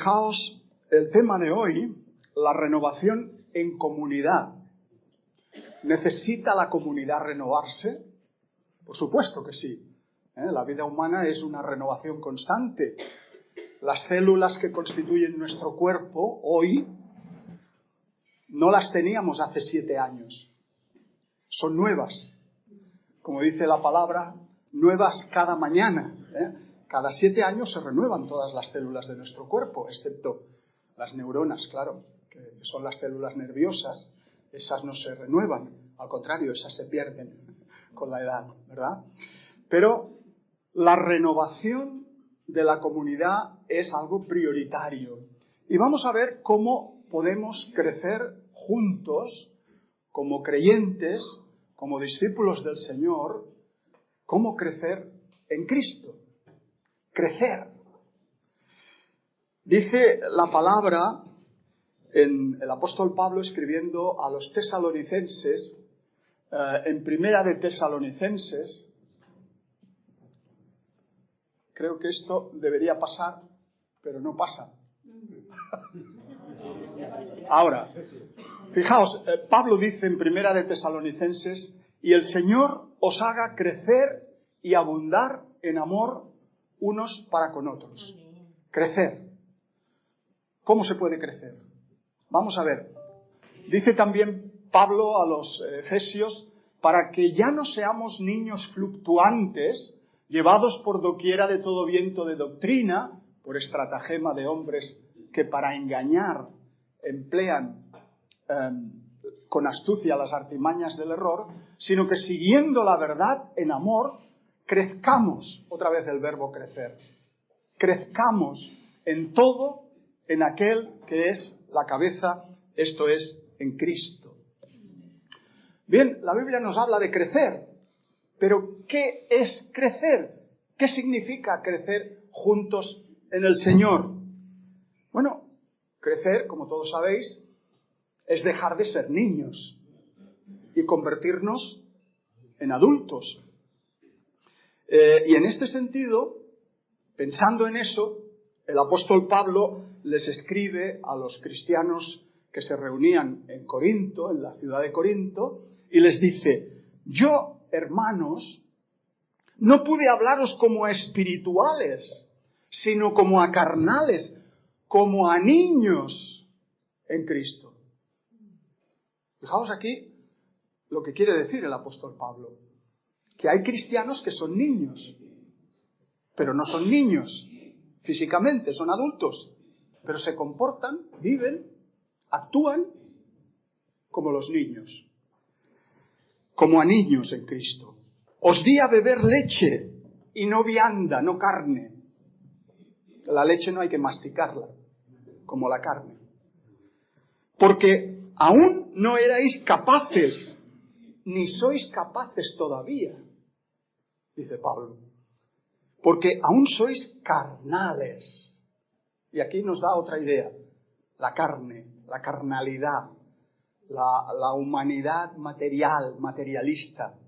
Fijaos, el tema de hoy, la renovación en comunidad. ¿Necesita la comunidad renovarse? Por supuesto que sí. La vida humana es una renovación constante. Las células que constituyen nuestro cuerpo hoy no las teníamos hace 7 años. Son nuevas. Como dice la palabra, nuevas cada mañana. Cada 7 años se renuevan todas las células de nuestro cuerpo, excepto las neuronas, claro, que son las células nerviosas. Esas no se renuevan, al contrario, esas se pierden con la edad, ¿verdad? Pero la renovación de la comunidad es algo prioritario. Y vamos a ver cómo podemos crecer juntos, como creyentes, como discípulos del Señor, cómo crecer en Cristo. Crecer. Dice la palabra en el apóstol Pablo escribiendo a los tesalonicenses, en Primera de Tesalonicenses. Creo que esto debería pasar, pero no pasa. Ahora, fijaos, Pablo dice en Primera de Tesalonicenses, y el Señor os haga crecer y abundar en amor unos para con otros. Crecer. ¿Cómo se puede crecer? Vamos a ver. Dice también Pablo a los efesios, para que ya no seamos niños fluctuantes, llevados por doquiera de todo viento de doctrina, por estratagema de hombres que para engañar emplean con astucia las artimañas del error, sino que siguiendo la verdad en amor, crezcamos, otra vez el verbo crecer, crezcamos en todo en aquel que es la cabeza, esto es, en Cristo. Bien, la Biblia nos habla de crecer, pero ¿qué es crecer? ¿Qué significa crecer juntos en el Señor? Bueno, crecer, como todos sabéis, es dejar de ser niños y convertirnos en adultos. Y en este sentido, pensando en eso, el apóstol Pablo les escribe a los cristianos que se reunían en Corinto, en la ciudad de Corinto, y les dice: yo, hermanos, no pude hablaros como a espirituales, sino como a carnales, como a niños en Cristo. Fijaos aquí lo que quiere decir el apóstol Pablo, que hay cristianos que son niños, pero no son niños físicamente, son adultos, pero se comportan, viven, actúan como los niños, como a niños en Cristo. Os di a beber leche y no vianda, no carne. La leche no hay que masticarla, como la carne. Porque aún no erais capaces, ni sois capaces todavía, dice Pablo. Porque aún sois carnales. Y aquí nos da otra idea. La carne, la carnalidad, la humanidad material, materialista.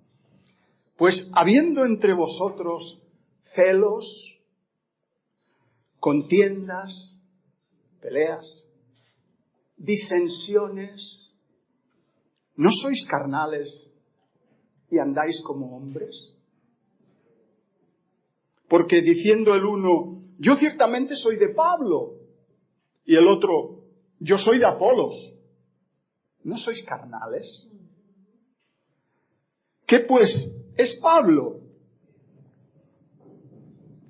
Pues habiendo entre vosotros celos, contiendas, peleas, disensiones, ¿no sois carnales y andáis como hombres? Porque diciendo el uno, yo ciertamente soy de Pablo, y el otro, yo soy de Apolos, ¿no sois carnales? ¿Qué pues es Pablo?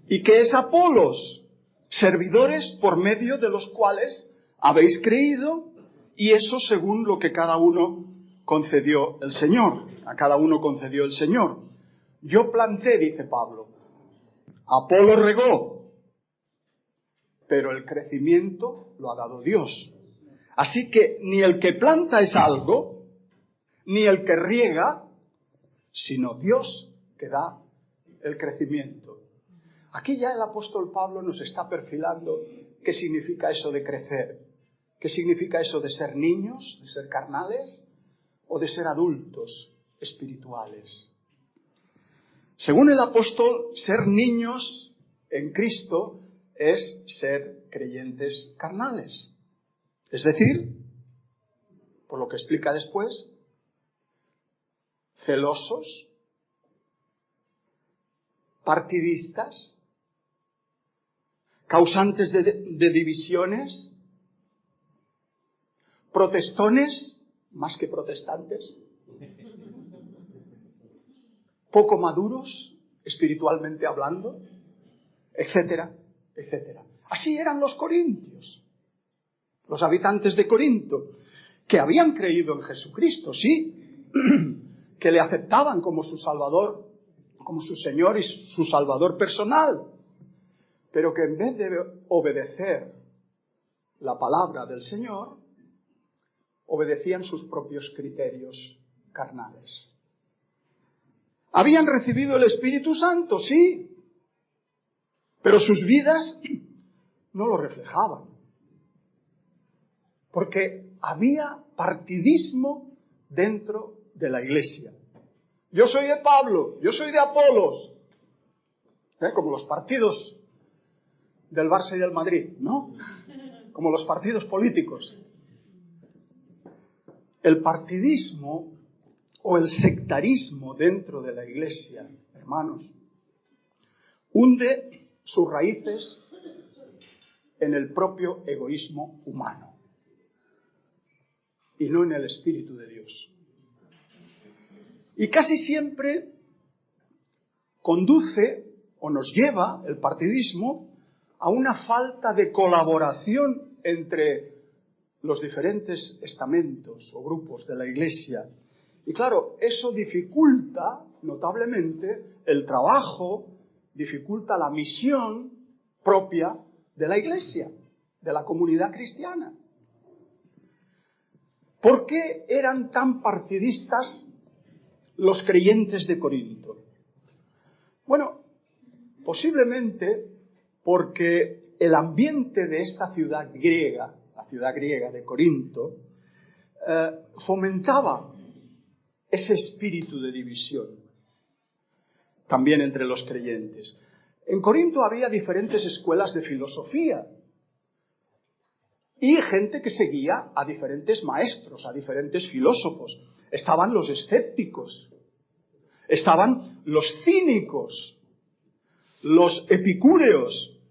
¿Y qué es Apolos? Servidores por medio de los cuales habéis creído, y eso según lo que cada uno concedió el Señor. A cada uno concedió el Señor. Yo planté, dice Pablo, Apolo regó, pero el crecimiento lo ha dado Dios. Así que ni el que planta es algo, ni el que riega, sino Dios que da el crecimiento. Aquí ya el apóstol Pablo nos está perfilando qué significa eso de crecer, qué significa eso de ser niños, de ser carnales, o de ser adultos espirituales. Según el apóstol, ser niños en Cristo es ser creyentes carnales. Es decir, por lo que explica después, celosos, partidistas, causantes de divisiones, protestones más que protestantes, poco maduros espiritualmente hablando, etcétera, etcétera. Así eran los corintios, los habitantes de Corinto, que habían creído en Jesucristo, sí, que le aceptaban como su Salvador, como su Señor y su Salvador personal, pero que en vez de obedecer la palabra del Señor, obedecían sus propios criterios carnales. Habían recibido el Espíritu Santo, sí, pero sus vidas no lo reflejaban, porque había partidismo dentro de la iglesia. Yo soy de Pablo, yo soy de Apolos, como los partidos del Barça y del Madrid, ¿no? Como los partidos políticos. El partidismo o el sectarismo dentro de la iglesia, hermanos, hunde sus raíces en el propio egoísmo humano y no en el Espíritu de Dios. Y casi siempre conduce o nos lleva el partidismo a una falta de colaboración entre los diferentes estamentos o grupos de la iglesia. Y claro, eso dificulta notablemente el trabajo, dificulta la misión propia de la iglesia, de la comunidad cristiana. ¿Por qué eran tan partidistas los creyentes de Corinto? Bueno, posiblemente porque el ambiente de esta ciudad griega, la ciudad griega de Corinto, fomentaba ese espíritu de división, también entre los creyentes. En Corinto había diferentes escuelas de filosofía y gente que seguía a diferentes maestros, a diferentes filósofos. Estaban los escépticos, estaban los cínicos, los epicúreos,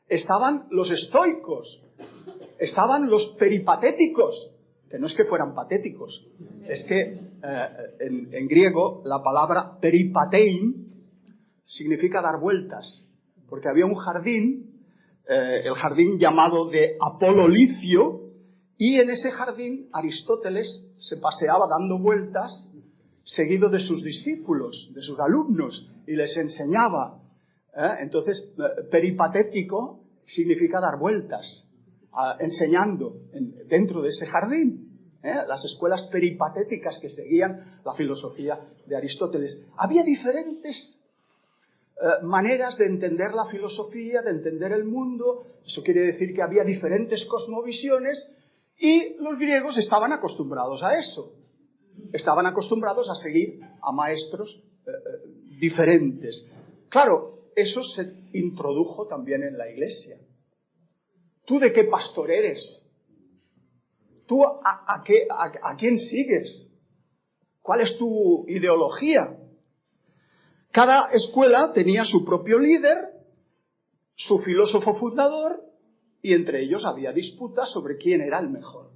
estaban los estoicos, estaban los peripatéticos, que no es que fueran patéticos, es que en griego la palabra peripatein significa dar vueltas, porque había un jardín, el jardín llamado de Apolo Licio, y en ese jardín Aristóteles se paseaba dando vueltas seguido de sus discípulos, de sus alumnos, y les enseñaba. Entonces, peripatético significa dar vueltas, enseñando dentro de ese jardín. Las escuelas peripatéticas que seguían la filosofía de Aristóteles. Había diferentes maneras de entender la filosofía, de entender el mundo. Eso quiere decir que había diferentes cosmovisiones y los griegos estaban acostumbrados a eso. Estaban acostumbrados a seguir a maestros diferentes. Claro, eso se introdujo también en la iglesia. ¿Tú de qué pastor eres? ¿Tú a quién sigues? ¿Cuál es tu ideología? Cada escuela tenía su propio líder, su filósofo fundador, y entre ellos había disputas sobre quién era el mejor,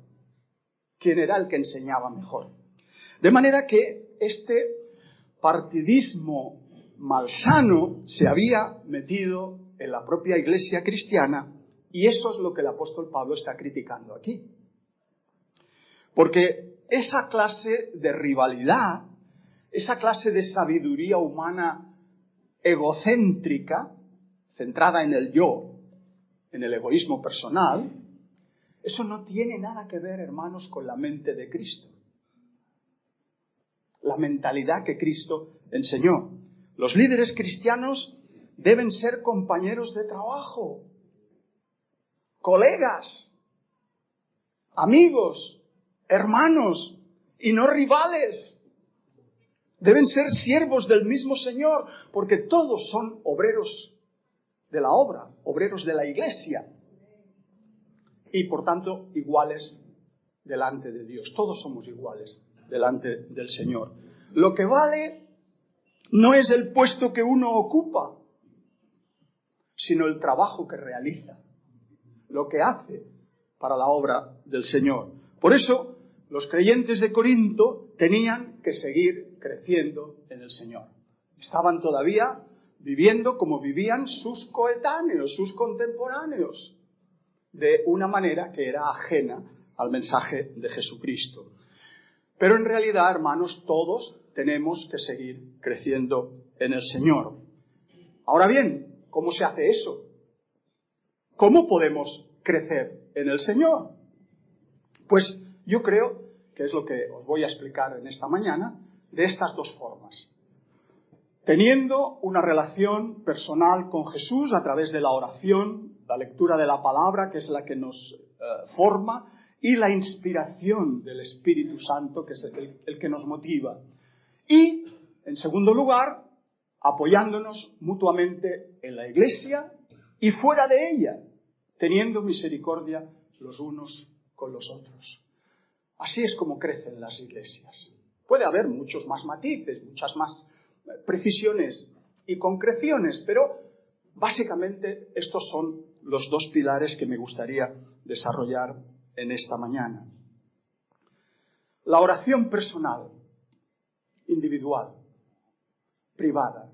quién era el que enseñaba mejor. De manera que este partidismo malsano se había metido en la propia iglesia cristiana, y eso es lo que el apóstol Pablo está criticando aquí. Porque esa clase de rivalidad, esa clase de sabiduría humana egocéntrica, centrada en el yo, en el egoísmo personal, eso no tiene nada que ver, hermanos, con la mente de Cristo. La mentalidad que Cristo enseñó. Los líderes cristianos deben ser compañeros de trabajo, colegas, amigos, hermanos y no rivales. Deben ser siervos del mismo Señor, porque todos son obreros de la obra, obreros de la Iglesia. Y por tanto, iguales delante de Dios. Todos somos iguales delante del Señor. Lo que vale no es el puesto que uno ocupa, sino el trabajo que realiza, lo que hace para la obra del Señor. Por eso, los creyentes de Corinto tenían que seguir creciendo en el Señor. Estaban todavía viviendo como vivían sus coetáneos, sus contemporáneos, de una manera que era ajena al mensaje de Jesucristo. Pero en realidad, hermanos, todos tenemos que seguir creciendo en el Señor. Ahora bien, ¿cómo se hace eso? ¿Cómo podemos crecer en el Señor? Pues yo creo que es lo que os voy a explicar en esta mañana, de estas dos formas. Teniendo una relación personal con Jesús a través de la oración, la lectura de la palabra, que es la que nos forma, y la inspiración del Espíritu Santo, que es el que nos motiva. Y, en segundo lugar, apoyándonos mutuamente en la Iglesia y fuera de ella, teniendo misericordia los unos con los otros. Así es como crecen las iglesias. Puede haber muchos más matices, muchas más precisiones y concreciones, pero básicamente estos son los dos pilares que me gustaría desarrollar en esta mañana. La oración personal, individual, privada,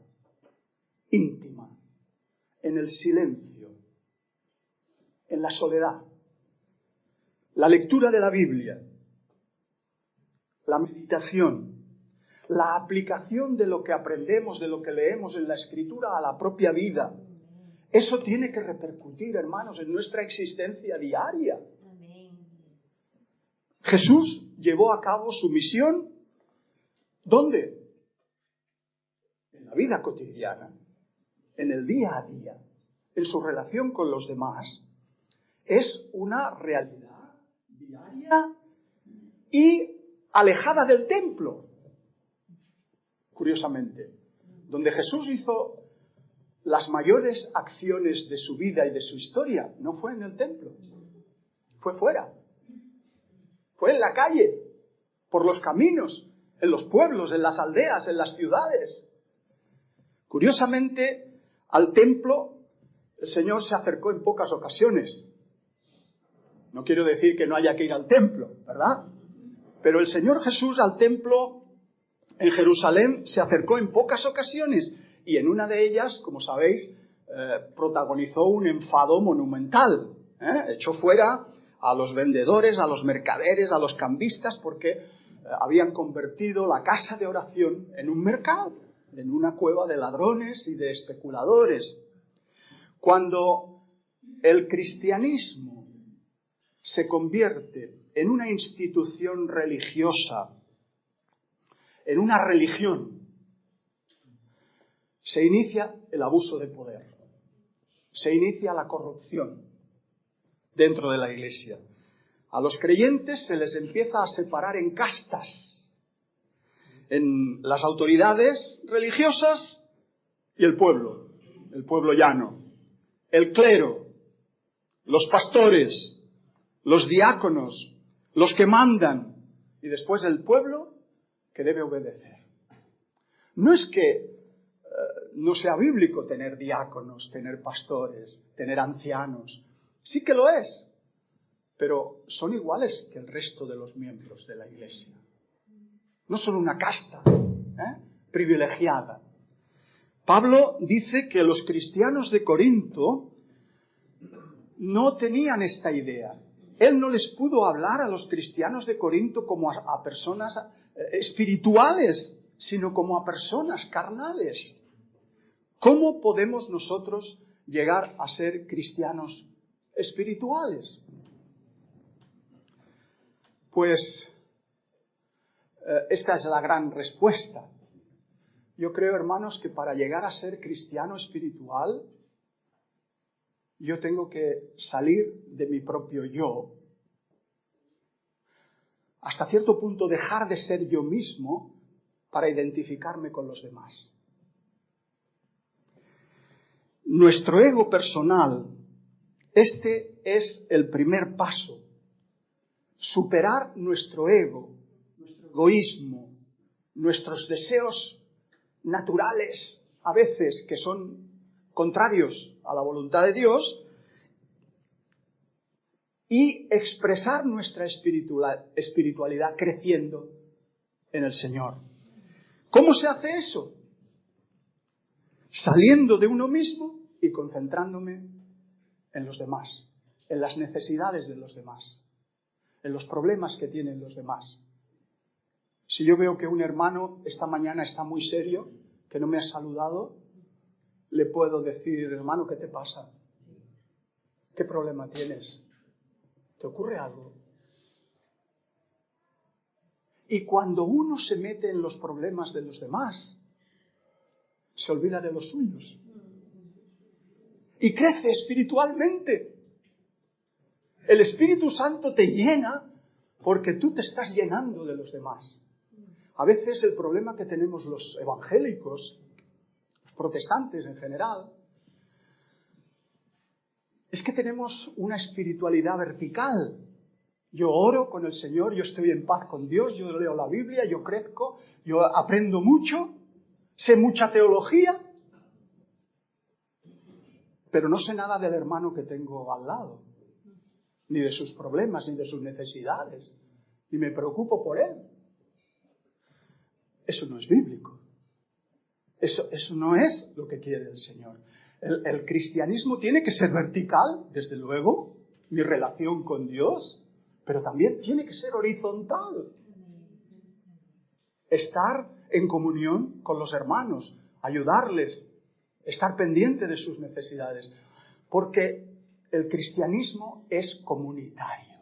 íntima, en el silencio, en la soledad. La lectura de la Biblia, la meditación, la aplicación de lo que aprendemos, de lo que leemos en la Escritura a la propia vida. Eso tiene que repercutir, hermanos, en nuestra existencia diaria. Jesús llevó a cabo su misión, ¿dónde? En la vida cotidiana, en el día a día, en su relación con los demás. Es una realidad diaria y alejada del templo. Curiosamente, donde Jesús hizo las mayores acciones de su vida y de su historia, no fue en el templo, fue fuera. Fue en la calle, por los caminos, en los pueblos, en las aldeas, en las ciudades. Curiosamente, al templo el Señor se acercó en pocas ocasiones. No quiero decir que no haya que ir al templo, ¿verdad? Pero el Señor Jesús al templo en Jerusalén se acercó en pocas ocasiones y en una de ellas, como sabéis, protagonizó un enfado monumental. Echó fuera a los vendedores, a los mercaderes, a los cambistas, porque habían convertido la casa de oración en un mercado, en una cueva de ladrones y de especuladores. Cuando el cristianismo se convierte en una institución religiosa, en una religión, se inicia el abuso de poder, se inicia la corrupción dentro de la Iglesia. A los creyentes se les empieza a separar en castas, en las autoridades religiosas y el pueblo llano, el clero, los pastores, los diáconos, los que mandan, y después el pueblo que debe obedecer. No es que no sea bíblico tener diáconos, tener pastores, tener ancianos. Sí que lo es, pero son iguales que el resto de los miembros de la Iglesia. No son una casta privilegiada. Pablo dice que los cristianos de Corinto no tenían esta idea. Él no les pudo hablar a los cristianos de Corinto como a personas espirituales, sino como a personas carnales. ¿Cómo podemos nosotros llegar a ser cristianos espirituales? Pues esta es la gran respuesta. Yo creo, hermanos, que para llegar a ser cristiano espiritual, yo tengo que salir de mi propio yo, hasta cierto punto dejar de ser yo mismo para identificarme con los demás. nuestro ego personal, este es el primer paso. Superar nuestro ego, nuestro egoísmo, nuestros deseos naturales, a veces que son contrarios a la voluntad de Dios, y expresar nuestra espiritualidad creciendo en el Señor. ¿Cómo se hace eso? Saliendo de uno mismo y concentrándome en los demás, en las necesidades de los demás, en los problemas que tienen los demás. Si yo veo que un hermano esta mañana está muy serio, que no me ha saludado, le puedo decir: hermano, ¿qué te pasa? ¿Qué problema tienes? ¿Te ocurre algo? Y cuando uno se mete en los problemas de los demás, se olvida de los suyos. Y crece espiritualmente. El Espíritu Santo te llena porque tú te estás llenando de los demás. A veces el problema que tenemos los evangélicos, los protestantes en general, es que tenemos una espiritualidad vertical. Yo oro con el Señor, yo estoy en paz con Dios, yo leo la Biblia, yo crezco, yo aprendo mucho, sé mucha teología, pero no sé nada del hermano que tengo al lado, ni de sus problemas, ni de sus necesidades, ni me preocupo por él. Eso no es bíblico. Eso no es lo que quiere el Señor. El cristianismo tiene que ser vertical, desde luego, mi relación con Dios, pero también tiene que ser horizontal. Estar en comunión con los hermanos, ayudarles, estar pendiente de sus necesidades, porque el cristianismo es comunitario,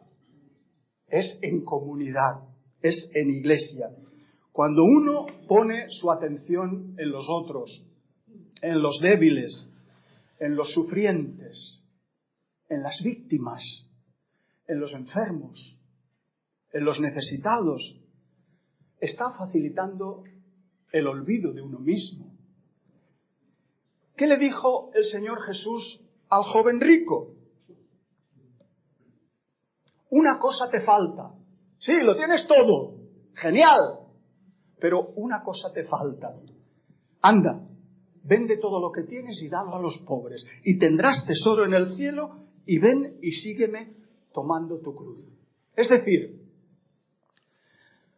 es en comunidad, es en iglesia. Cuando uno pone su atención en los otros, en los débiles, en los sufrientes, en las víctimas, en los enfermos, en los necesitados, está facilitando el olvido de uno mismo. ¿Qué le dijo el Señor Jesús al joven rico? Una cosa te falta. Sí, lo tienes todo. Genial. Pero una cosa te falta. Anda, vende todo lo que tienes y dalo a los pobres. Y tendrás tesoro en el cielo, y ven y sígueme tomando tu cruz. Es decir,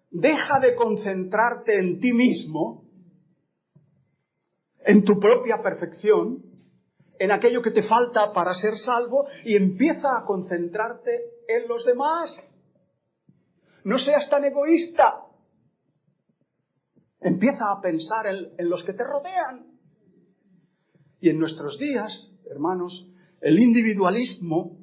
deja de concentrarte en ti mismo, en tu propia perfección, en aquello que te falta para ser salvo, y empieza a concentrarte en los demás. No seas tan egoísta. Empieza a pensar en los que te rodean. Y en nuestros días, hermanos, el individualismo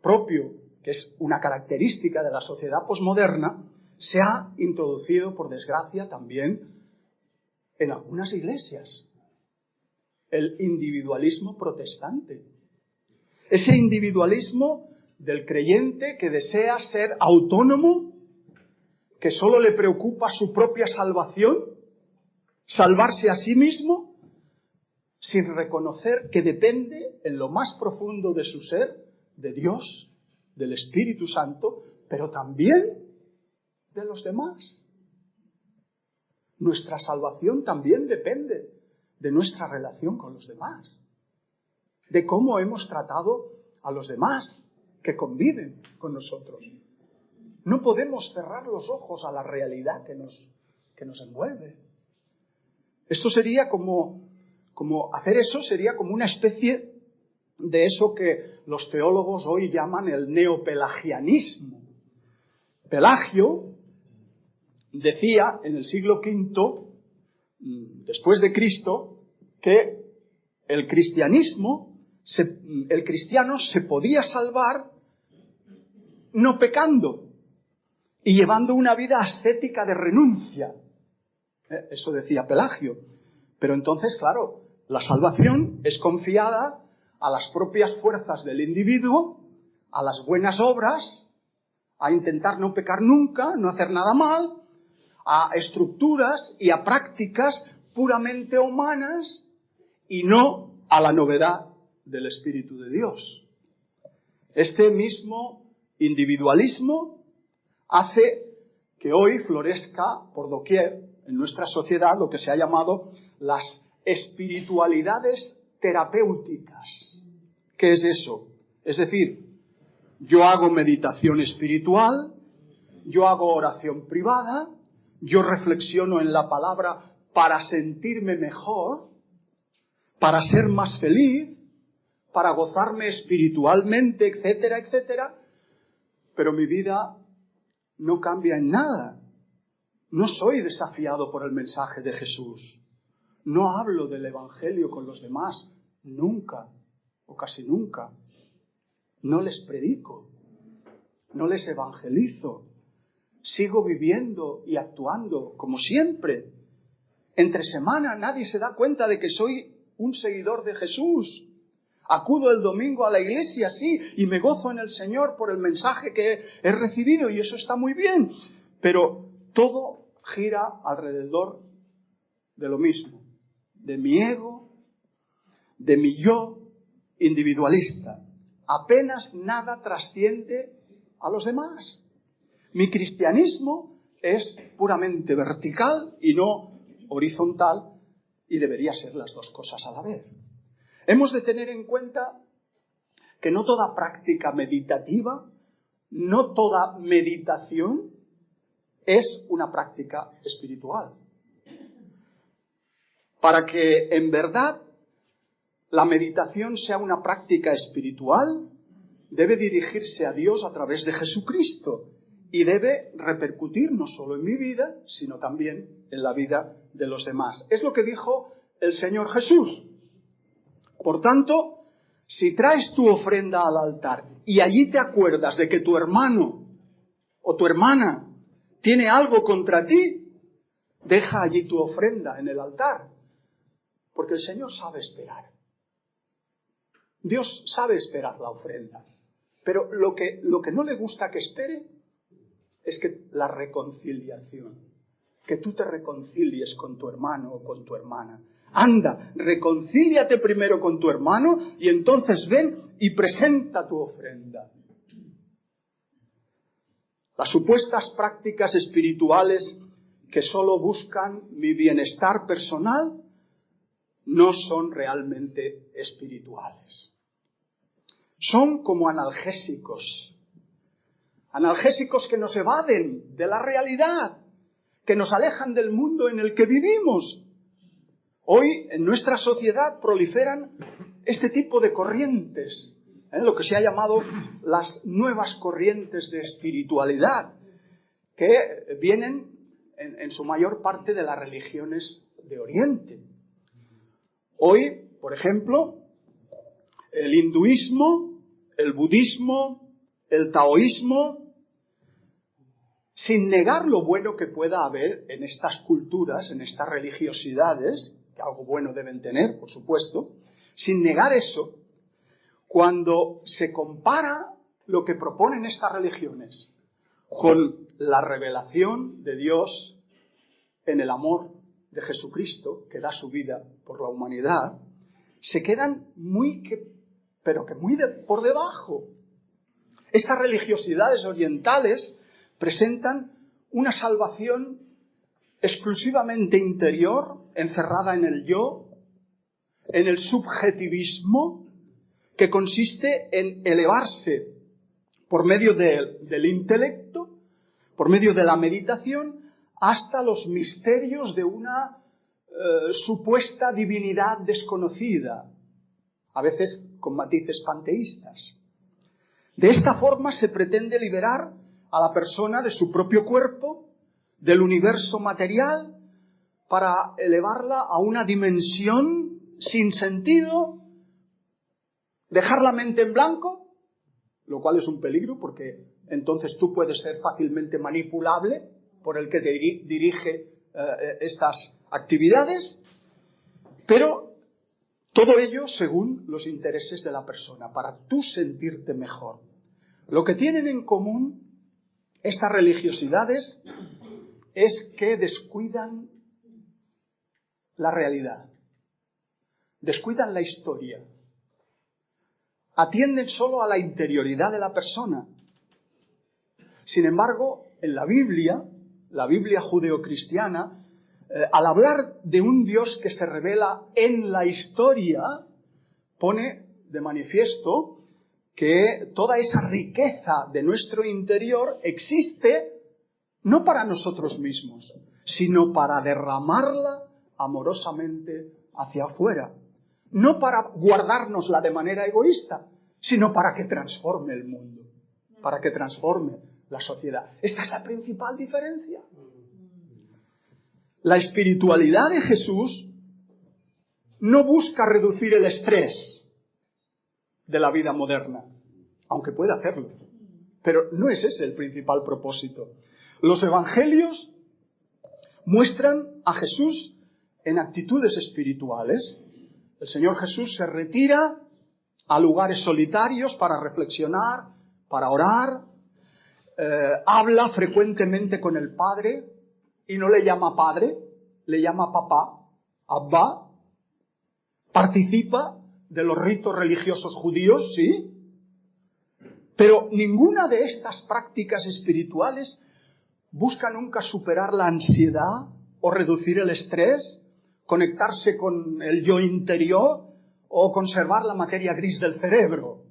propio, que es una característica de la sociedad posmoderna, se ha introducido, por desgracia, también en algunas iglesias. El individualismo protestante. Ese individualismo del creyente que desea ser autónomo, que solo le preocupa su propia salvación, salvarse a sí mismo, sin reconocer que depende en lo más profundo de su ser de Dios, del Espíritu Santo, pero también de los demás. Nuestra salvación también depende de nuestra relación con los demás, de cómo hemos tratado a los demás que conviven con nosotros. No podemos cerrar los ojos a la realidad que nos envuelve. Esto sería como hacer eso sería como una especie de eso que los teólogos hoy llaman el neopelagianismo. Pelagio decía en el siglo V después de Cristo que el cristiano se podía salvar no pecando y llevando una vida ascética de renuncia. Eso decía Pelagio. Pero entonces, claro, la salvación es confiada a las propias fuerzas del individuo, a las buenas obras, a intentar no pecar nunca, no hacer nada mal, a estructuras y a prácticas puramente humanas y no a la novedad del Espíritu de Dios. Este mismo individualismo hace que hoy florezca por doquier en nuestra sociedad lo que se ha llamado las espiritualidades terapéuticas. ¿Qué es eso? Es decir, yo hago meditación espiritual, yo hago oración privada, yo reflexiono en la palabra para sentirme mejor, para ser más feliz, para gozarme espiritualmente, etcétera, etcétera, pero mi vida no cambia en nada. No soy desafiado por el mensaje de Jesús. No hablo del Evangelio con los demás, nunca, o casi nunca. No les predico, no les evangelizo. Sigo viviendo y actuando como siempre. Entre semana nadie se da cuenta de que soy un seguidor de Jesús. Acudo el domingo a la iglesia, sí, y me gozo en el Señor por el mensaje que he recibido, y eso está muy bien. Pero todo gira alrededor de lo mismo, de mi ego, de mi yo individualista. Apenas nada trasciende a los demás. Mi cristianismo es puramente vertical y no horizontal, y debería ser las dos cosas a la vez. Hemos de tener en cuenta que no toda práctica meditativa, no toda meditación es una práctica espiritual. Para que en verdad la meditación sea una práctica espiritual, debe dirigirse a Dios a través de Jesucristo y debe repercutir no solo en mi vida, sino también en la vida de los demás. Es lo que dijo el Señor Jesús. Por tanto, si traes tu ofrenda al altar y allí te acuerdas de que tu hermano o tu hermana tiene algo contra ti, deja allí tu ofrenda en el altar, porque el Señor sabe esperar. Dios sabe esperar la ofrenda, pero lo que no le gusta que espere es que la reconciliación, que tú te reconcilies con tu hermano o con tu hermana. Anda, reconcíliate primero con tu hermano y entonces ven y presenta tu ofrenda. Las supuestas prácticas espirituales que solo buscan mi bienestar personal no son realmente espirituales. Son como analgésicos. Analgésicos que nos evaden de la realidad, que nos alejan del mundo en el que vivimos. Hoy en nuestra sociedad proliferan este tipo de corrientes, lo que se ha llamado las nuevas corrientes de espiritualidad, que vienen en su mayor parte de las religiones de Oriente. Hoy, por ejemplo, el hinduismo, el budismo, el taoísmo, sin negar lo bueno que pueda haber en estas culturas, en estas religiosidades, que algo bueno deben tener, por supuesto, sin negar eso, cuando se compara lo que proponen estas religiones con la revelación de Dios en el amor de Jesucristo, que da su vida por la humanidad, se quedan muy por debajo. Estas religiosidades orientales presentan una salvación exclusivamente interior, encerrada en el yo, en el subjetivismo, que consiste en elevarse por medio del intelecto, por medio de la meditación, hasta los misterios de una supuesta divinidad desconocida, a veces con matices panteístas. De esta forma se pretende liberar a la persona de su propio cuerpo, del universo material, para elevarla a una dimensión sin sentido, dejar la mente en blanco, lo cual es un peligro porque entonces tú puedes ser fácilmente manipulable por el que dirige estas actividades, pero todo ello según los intereses de la persona, para tú sentirte mejor. Lo que tienen en común estas religiosidades es que descuidan la realidad. descuidan la historia, atienden solo a la interioridad de la persona. Sin embargo, en la Biblia judeocristiana, al hablar de un Dios que se revela en la historia, pone de manifiesto que toda esa riqueza de nuestro interior existe no para nosotros mismos, sino para derramarla amorosamente hacia afuera. No para guardárnosla de manera egoísta, sino para que transforme el mundo, para que transforme la sociedad. Esta es la principal diferencia. La espiritualidad de Jesús no busca reducir el estrés de la vida moderna, aunque puede hacerlo, pero no es ese el principal propósito. Los evangelios muestran a Jesús en actitudes espirituales. El Señor Jesús se retira a lugares solitarios para reflexionar, para orar, habla frecuentemente con el Padre y no le llama Padre, le llama Papá, Abba, participa de los ritos religiosos judíos, sí, pero ninguna de estas prácticas espirituales busca nunca superar la ansiedad o reducir el estrés, conectarse con el yo interior o conservar la materia gris del cerebro,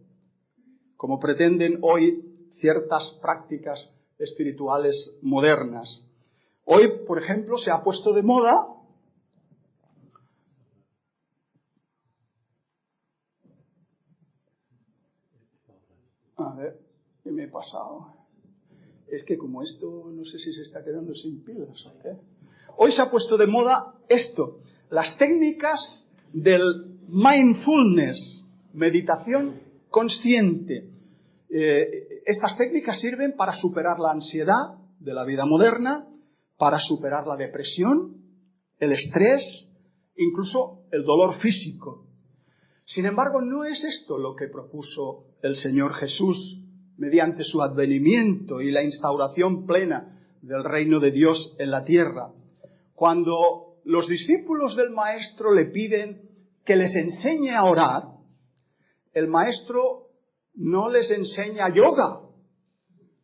como pretenden hoy ciertas prácticas espirituales modernas. Hoy, por ejemplo, se ha puesto de moda a ver, ¿qué me he pasado? Es que como esto no sé si se está quedando sin pilas o qué. Hoy se ha puesto de moda esto, las técnicas del mindfulness, meditación consciente. Estas técnicas sirven para superar la ansiedad de la vida moderna, para superar la depresión, el estrés, incluso el dolor físico. Sin embargo, no es esto lo que propuso el Señor Jesús mediante su advenimiento y la instauración plena del reino de Dios en la tierra. Cuando los discípulos del Maestro le piden que les enseñe a orar, el Maestro no les enseña yoga,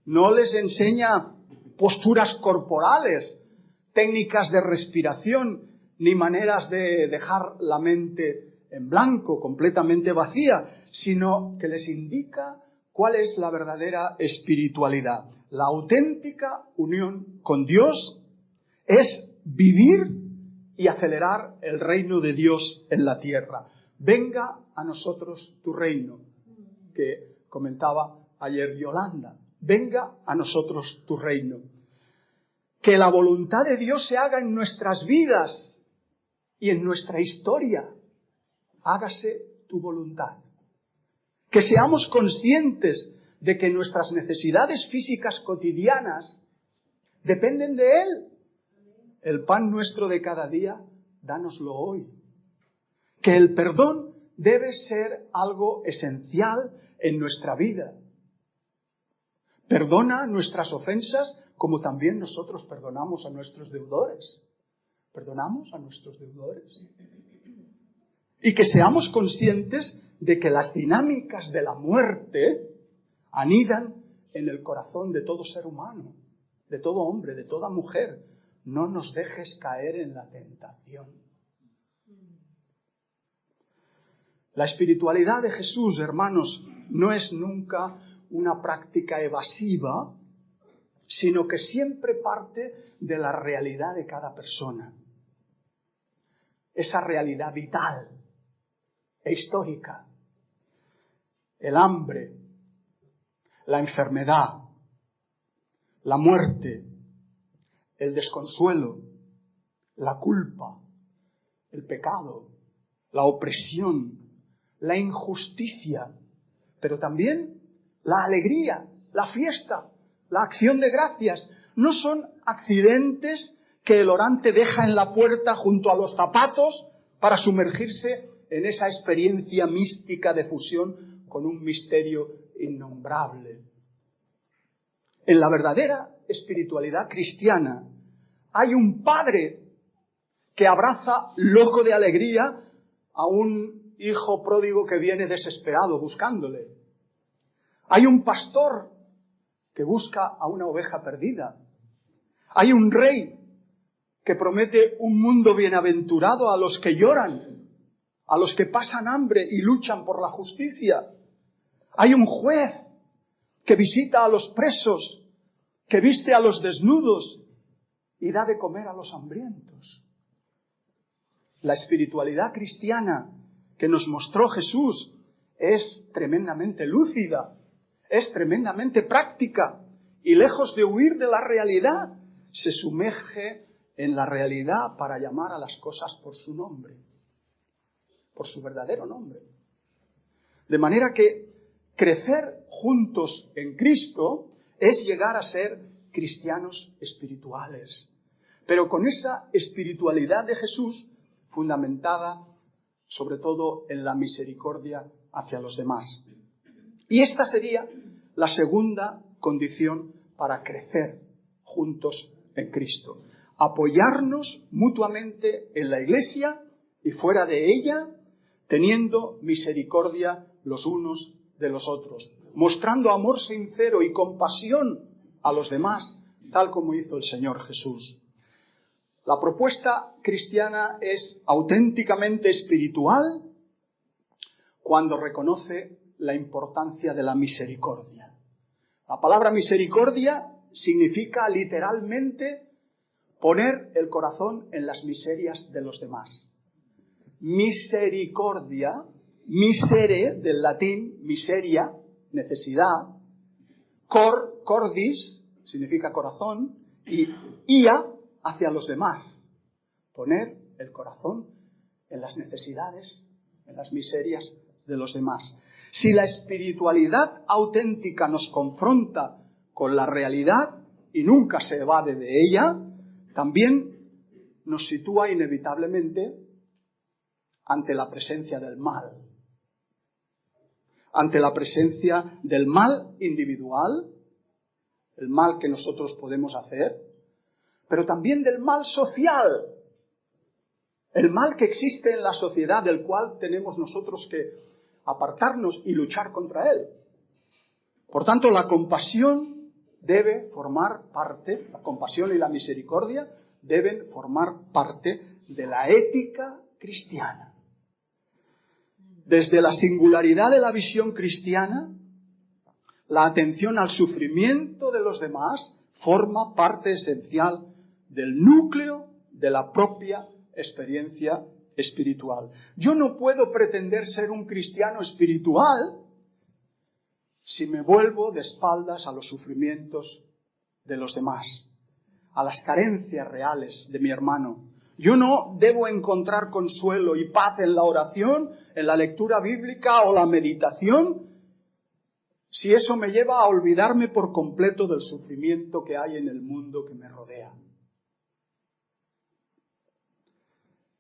no les enseña posturas corporales, técnicas de respiración, ni maneras de dejar la mente en blanco, completamente vacía, sino que les indica cuál es la verdadera espiritualidad. La auténtica unión con Dios es vivir y acelerar el reino de Dios en la tierra. Venga a nosotros tu reino, que comentaba ayer Yolanda. Venga a nosotros tu reino. Que la voluntad de Dios se haga en nuestras vidas y en nuestra historia. Hágase tu voluntad. Que seamos conscientes de que nuestras necesidades físicas cotidianas dependen de Él. El pan nuestro de cada día, dánoslo hoy. Que el perdón debe ser algo esencial en nuestra vida. Perdona nuestras ofensas como también nosotros perdonamos a nuestros deudores. ¿Perdonamos a nuestros deudores? Y que seamos conscientes de que las dinámicas de la muerte anidan en el corazón de todo ser humano, de todo hombre, de toda mujer. No nos dejes caer en la tentación. La espiritualidad de Jesús, hermanos, no es nunca una práctica evasiva, sino que siempre parte de la realidad de cada persona. Esa realidad vital e histórica. El hambre, la enfermedad, la muerte, el desconsuelo, la culpa, el pecado, la opresión, la injusticia, pero también la alegría, la fiesta, la acción de gracias. No son accidentes que el orante deja en la puerta junto a los zapatos para sumergirse en esa experiencia mística de fusión con un misterio innombrable. En la verdadera espiritualidad cristiana hay un Padre que abraza loco de alegría a un hijo pródigo que viene desesperado buscándole. Hay un pastor que busca a una oveja perdida. Hay un rey que promete un mundo bienaventurado a los que lloran, a los que pasan hambre y luchan por la justicia. Hay un juez que visita a los presos, que viste a los desnudos y da de comer a los hambrientos. La espiritualidad cristiana que nos mostró Jesús es tremendamente lúcida, es tremendamente práctica y lejos de huir de la realidad, se sumerge en la realidad para llamar a las cosas por su nombre, por su verdadero nombre. De manera que crecer juntos en Cristo es llegar a ser cristianos espirituales, pero con esa espiritualidad de Jesús fundamentada sobre todo en la misericordia hacia los demás. Y esta sería la segunda condición para crecer juntos en Cristo. Apoyarnos mutuamente en la Iglesia y fuera de ella, teniendo misericordia los unos de los otros, mostrando amor sincero y compasión a los demás, tal como hizo el Señor Jesús. La propuesta cristiana es auténticamente espiritual cuando reconoce la importancia de la misericordia. La palabra misericordia significa literalmente poner el corazón en las miserias de los demás. Misericordia, misere del latín, miseria, necesidad, cordis, significa corazón, y ia, hacia los demás. Poner el corazón en las necesidades, en las miserias de los demás. Si la espiritualidad auténtica nos confronta con la realidad y nunca se evade de ella, también nos sitúa inevitablemente ante la presencia del mal. Ante la presencia del mal individual, el mal que nosotros podemos hacer, pero también del mal social, el mal que existe en la sociedad del cual tenemos nosotros que apartarnos y luchar contra él. Por tanto, la compasión debe formar parte, la compasión y la misericordia deben formar parte de la ética cristiana. Desde la singularidad de la visión cristiana, la atención al sufrimiento de los demás forma parte esencial del núcleo de la propia experiencia espiritual. Yo no puedo pretender ser un cristiano espiritual si me vuelvo de espaldas a los sufrimientos de los demás, a las carencias reales de mi hermano. Yo no debo encontrar consuelo y paz en la oración, en la lectura bíblica o la meditación, si eso me lleva a olvidarme por completo del sufrimiento que hay en el mundo que me rodea.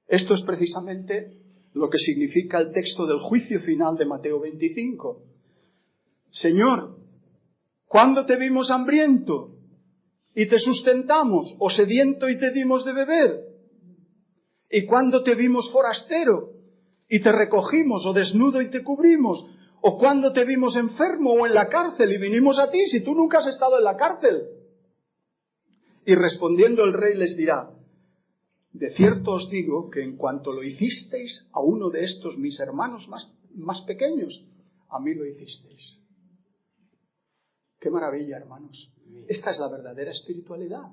Esto es precisamente lo que significa el texto del juicio final de Mateo 25. Señor, ¿cuándo te vimos hambriento y te sustentamos, o sediento y te dimos de beber? ¿Y cuándo te vimos forastero y te recogimos, o desnudo y te cubrimos? ¿O cuándo te vimos enfermo o en la cárcel y vinimos a ti, si tú nunca has estado en la cárcel? Y respondiendo el rey les dirá: de cierto os digo que en cuanto lo hicisteis a uno de estos mis hermanos más pequeños, a mí lo hicisteis. ¡Qué maravilla, hermanos! Esta es la verdadera espiritualidad.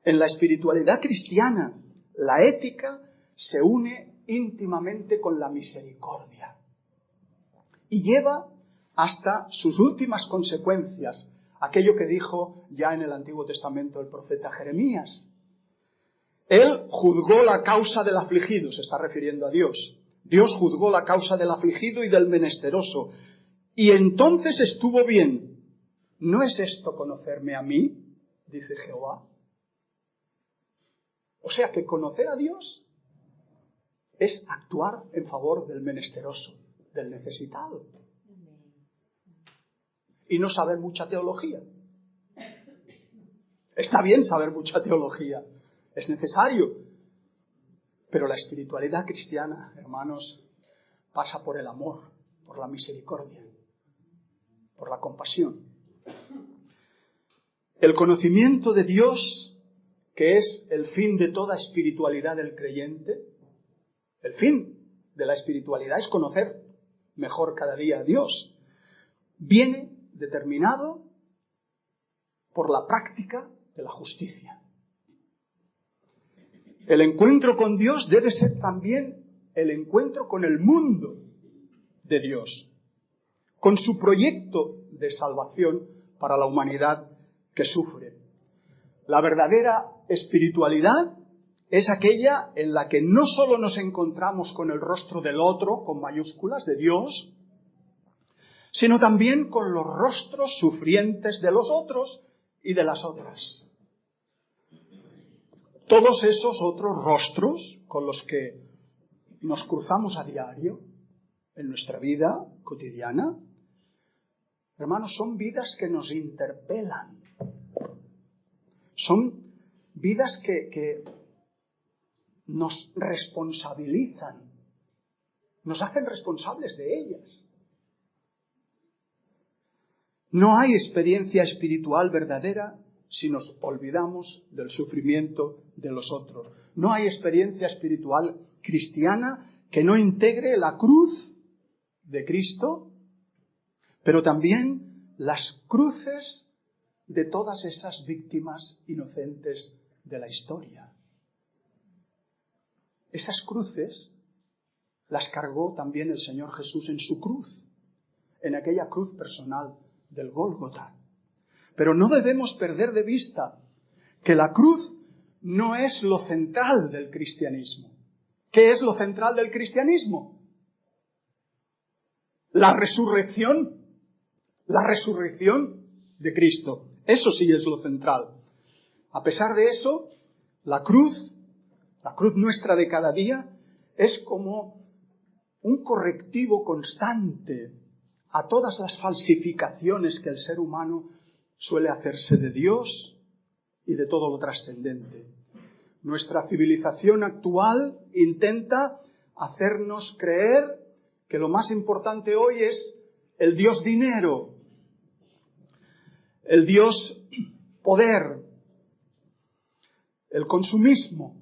En la espiritualidad cristiana, la ética se une íntimamente con la misericordia y lleva hasta sus últimas consecuencias aquello que dijo ya en el Antiguo Testamento el profeta Jeremías. Él juzgó la causa del afligido, se está refiriendo a Dios. Dios juzgó la causa del afligido y del menesteroso. Y entonces estuvo bien. ¿No es esto conocerme a mí? Dice Jehová. O sea que conocer a Dios es actuar en favor del menesteroso, del necesitado. Y no saber mucha teología. Está bien saber mucha teología. Es necesario. Pero la espiritualidad cristiana, hermanos, pasa por el amor, por la misericordia, por la compasión. El conocimiento de Dios, que es el fin de toda espiritualidad del creyente, el fin de la espiritualidad es conocer mejor cada día a Dios, viene determinado por la práctica de la justicia. El encuentro con Dios debe ser también el encuentro con el mundo de Dios, con su proyecto de salvación para la humanidad que sufre. La verdadera espiritualidad es aquella en la que no solo nos encontramos con el rostro del otro, con mayúsculas, de Dios, sino también con los rostros sufrientes de los otros y de las otras. Todos esos otros rostros con los que nos cruzamos a diario en nuestra vida cotidiana, hermanos, son vidas que nos interpelan. Son vidas que nos responsabilizan, nos hacen responsables de ellas. No hay experiencia espiritual verdadera si nos olvidamos del sufrimiento de los otros. No hay experiencia espiritual cristiana que no integre la cruz de Cristo, pero también las cruces de todas esas víctimas inocentes de la historia. Esas cruces las cargó también el Señor Jesús en su cruz, en aquella cruz personal del Gólgota. Pero no debemos perder de vista que la cruz no es lo central del cristianismo. ¿Qué es lo central del cristianismo? La resurrección de Cristo. Eso sí es lo central. A pesar de eso, la cruz nuestra de cada día, es como un correctivo constante a todas las falsificaciones que el ser humano suele hacerse de Dios y de todo lo trascendente. Nuestra civilización actual intenta hacernos creer que lo más importante hoy es el Dios dinero, el Dios poder, el consumismo,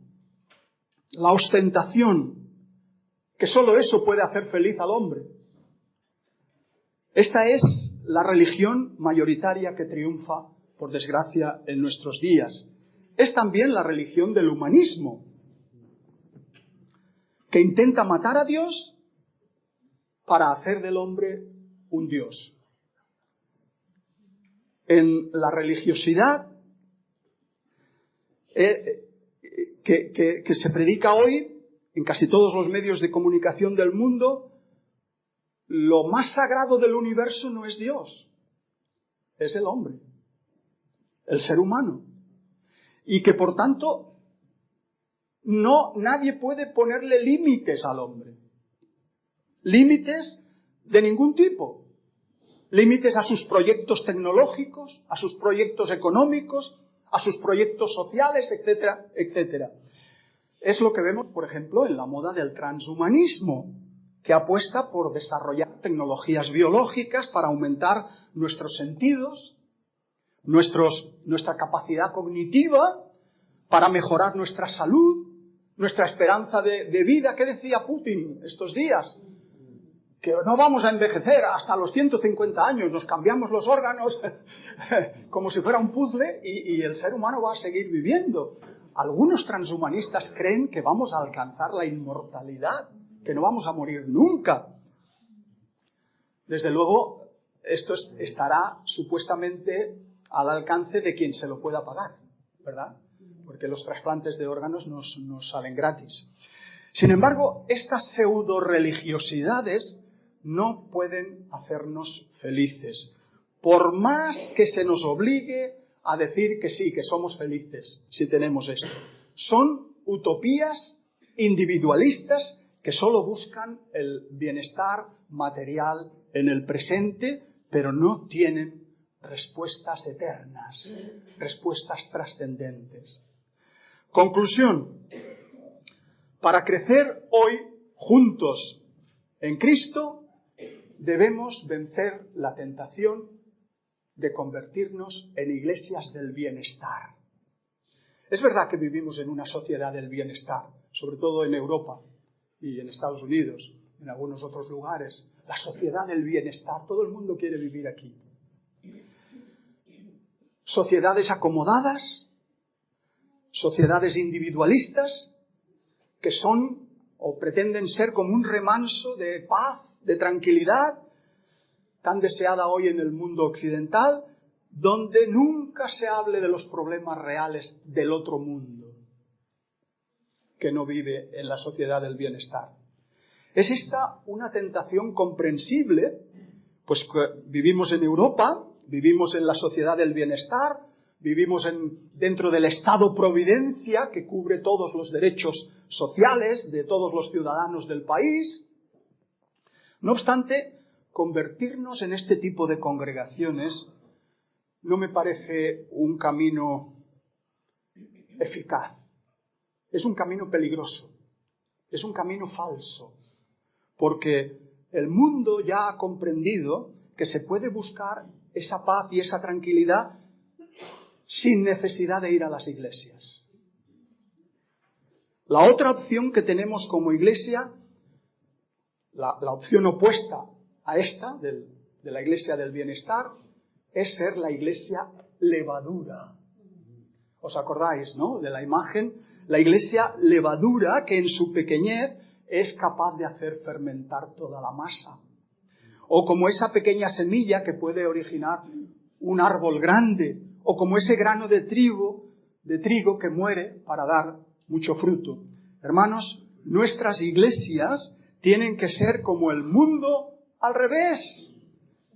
la ostentación, que solo eso puede hacer feliz al hombre. Esta es la religión mayoritaria que triunfa, por desgracia, en nuestros días. Es también la religión del humanismo, que intenta matar a Dios para hacer del hombre un Dios. En la religiosidad que se predica hoy en casi todos los medios de comunicación del mundo, lo más sagrado del universo no es Dios, es el hombre, el ser humano. Y que por tanto nadie puede ponerle límites al hombre. Límites de ningún tipo. Límites a sus proyectos tecnológicos, a sus proyectos económicos, a sus proyectos sociales, etcétera, etcétera. Es lo que vemos, por ejemplo, en la moda del transhumanismo, que apuesta por desarrollar tecnologías biológicas para aumentar nuestros sentidos, nuestra capacidad cognitiva, para mejorar nuestra salud, nuestra esperanza de vida. ¿Qué decía Putin estos días? Que no vamos a envejecer hasta los 150 años, nos cambiamos los órganos como si fuera un puzzle y el ser humano va a seguir viviendo. Algunos transhumanistas creen que vamos a alcanzar la inmortalidad, que no vamos a morir nunca. Desde luego, esto estará supuestamente al alcance de quien se lo pueda pagar, ¿verdad? Porque los trasplantes de órganos no salen gratis. Sin embargo, estas pseudo-religiosidades no pueden hacernos felices, por más que se nos obligue a decir que sí, que somos felices si tenemos esto. Son utopías individualistas que solo buscan el bienestar material en el presente, pero no tienen respuestas eternas, respuestas trascendentes. Conclusión. Para crecer hoy juntos en Cristo, debemos vencer la tentación de convertirnos en iglesias del bienestar. Es verdad que vivimos en una sociedad del bienestar, sobre todo en Europa y en Estados Unidos, en algunos otros lugares. La sociedad del bienestar, todo el mundo quiere vivir aquí. Sociedades acomodadas, sociedades individualistas, que son o pretenden ser como un remanso de paz, de tranquilidad, tan deseada hoy en el mundo occidental, donde nunca se hable de los problemas reales del otro mundo, que no vive en la sociedad del bienestar. ¿Es esta una tentación comprensible? Pues vivimos en Europa, vivimos en la sociedad del bienestar, vivimos dentro del Estado-providencia que cubre todos los derechos sociales de todos los ciudadanos del país. No obstante, convertirnos en este tipo de congregaciones no me parece un camino eficaz. Es un camino peligroso, es un camino falso, porque el mundo ya ha comprendido que se puede buscar esa paz y esa tranquilidad sin necesidad de ir a las iglesias. La otra opción que tenemos como iglesia, la opción opuesta a esta, de la iglesia del bienestar, es ser la iglesia levadura. ¿Os acordáis, no?, de la imagen? La iglesia levadura que en su pequeñez es capaz de hacer fermentar toda la masa. O como esa pequeña semilla que puede originar un árbol grande, o como ese grano de trigo que muere para dar mucho fruto. Hermanos, nuestras iglesias tienen que ser como el mundo al revés,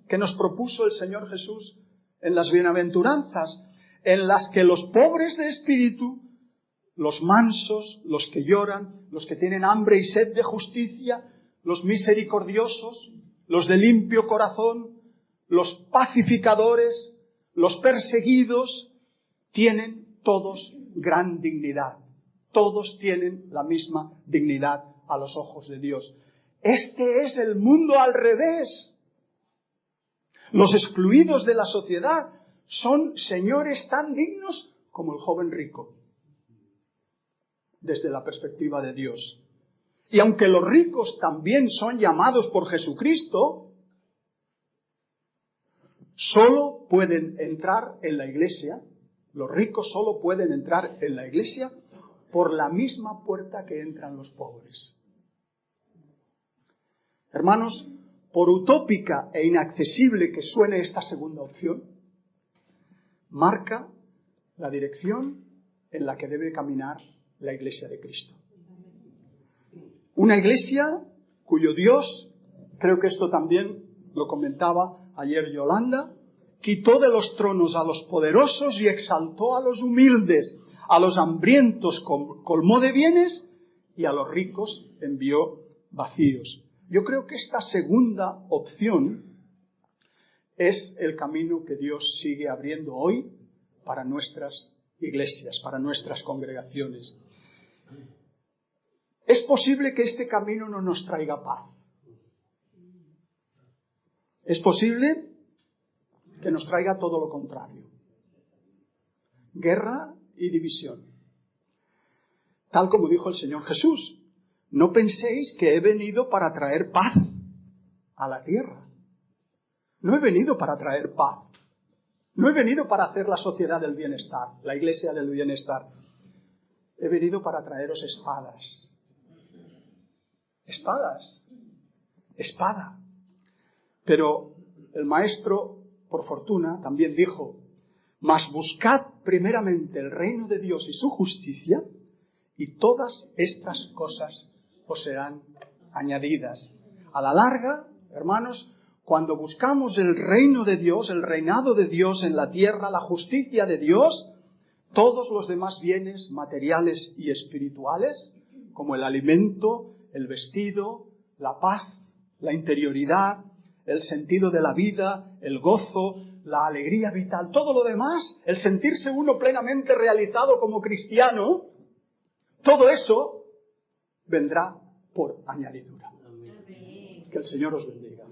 que nos propuso el Señor Jesús en las bienaventuranzas, en las que los pobres de espíritu, los mansos, los que lloran, los que tienen hambre y sed de justicia, los misericordiosos, los de limpio corazón, los pacificadores, los perseguidos, tienen todos gran dignidad. Todos tienen la misma dignidad a los ojos de Dios. Este es el mundo al revés. Los excluidos de la sociedad son señores tan dignos como el joven rico, desde la perspectiva de Dios. Y aunque los ricos también son llamados por Jesucristo, solo pueden entrar en la iglesia, los ricos solo pueden entrar en la iglesia por la misma puerta que entran los pobres. Hermanos, por utópica e inaccesible que suene esta segunda opción, marca la dirección en la que debe caminar la iglesia de Cristo. Una iglesia cuyo Dios, creo que esto también lo comentaba ayer Yolanda, quitó de los tronos a los poderosos y exaltó a los humildes, a los hambrientos colmó de bienes y a los ricos envió vacíos. Yo creo que esta segunda opción es el camino que Dios sigue abriendo hoy para nuestras iglesias, para nuestras congregaciones. Es posible que este camino no nos traiga paz. Es posible que nos traiga todo lo contrario. Guerra y división. Tal como dijo el Señor Jesús, no penséis que he venido para traer paz a la tierra. No he venido para traer paz. No he venido para hacer la sociedad del bienestar, la iglesia del bienestar. He venido para traeros espadas. Espadas. Espada. Pero el maestro, por fortuna, también dijo, mas buscad primeramente el reino de Dios y su justicia, y todas estas cosas os serán añadidas. A la larga, hermanos, cuando buscamos el reino de Dios, el reinado de Dios en la tierra, la justicia de Dios, todos los demás bienes materiales y espirituales, como el alimento, el vestido, la paz, la interioridad, el sentido de la vida, el gozo, la alegría vital, todo lo demás, el sentirse uno plenamente realizado como cristiano, todo eso vendrá por añadidura. Que el Señor os bendiga.